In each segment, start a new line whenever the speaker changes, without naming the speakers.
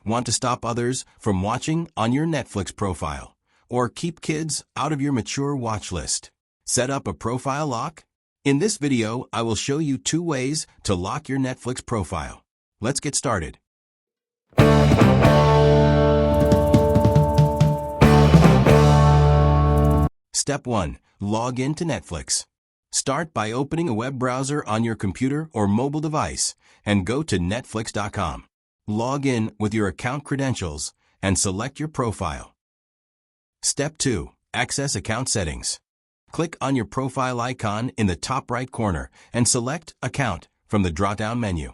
Want to stop others from watching on your Netflix profile? Or keep kids out of your mature watch list? Set up a profile lock? In this video, I will show you 2 ways to lock your Netflix profile. Let's get started. Step 1. Log in to Netflix. Start by opening a web browser on your computer or mobile device and go to netflix.com. Log in with your account credentials and select your profile. Step 2. Access account settings. Click on your profile icon in the top right corner and select Account from the drop-down menu.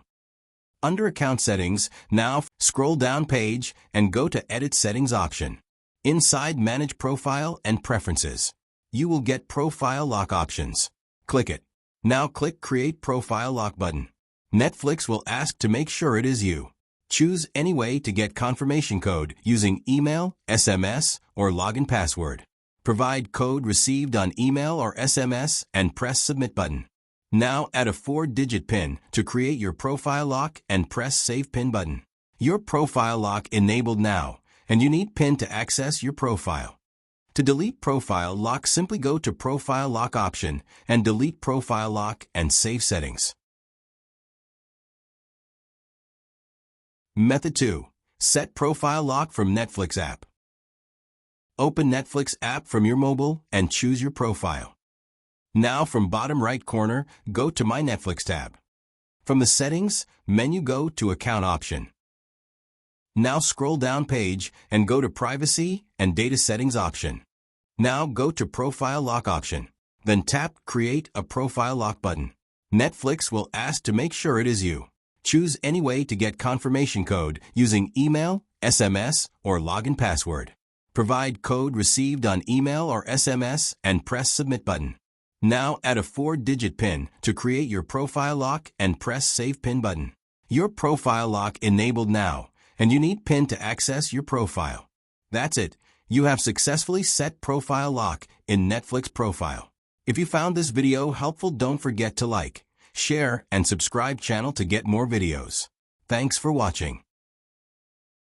Under Account Settings, now scroll down page and go to Edit Settings option. Inside Manage Profile and Preferences, you will get Profile Lock options. Click it. Now click Create Profile Lock button. Netflix will ask to make sure it is you. Choose any way to get confirmation code using email, SMS, or login password. Provide code received on email or SMS and press Submit button. Now add a 4-digit PIN to create your profile lock and press Save PIN button. Your profile lock enabled now, and you need PIN to access your profile. To delete profile lock, simply go to Profile Lock option and delete Profile Lock and save settings. Method 2. Set profile lock from Netflix app. Open Netflix app from your mobile and choose your profile. Now from bottom right corner, go to My Netflix tab. From the Settings menu, go to Account option. Now scroll down page and go to Privacy and Data Settings option. Now go to Profile Lock option. Then tap Create a Profile Lock button. Netflix will ask to make sure it is you. Choose any way to get confirmation code using email, SMS, or login password. Provide code received on email or SMS and press Submit button. Now add a 4-digit PIN to create your profile lock and press Save PIN button. Your profile lock enabled now, and you need PIN to access your profile. That's it. You have successfully set profile lock in Netflix profile. If you found this video helpful, don't forget to like, share, and subscribe channel to get more videos. Thanks for watching.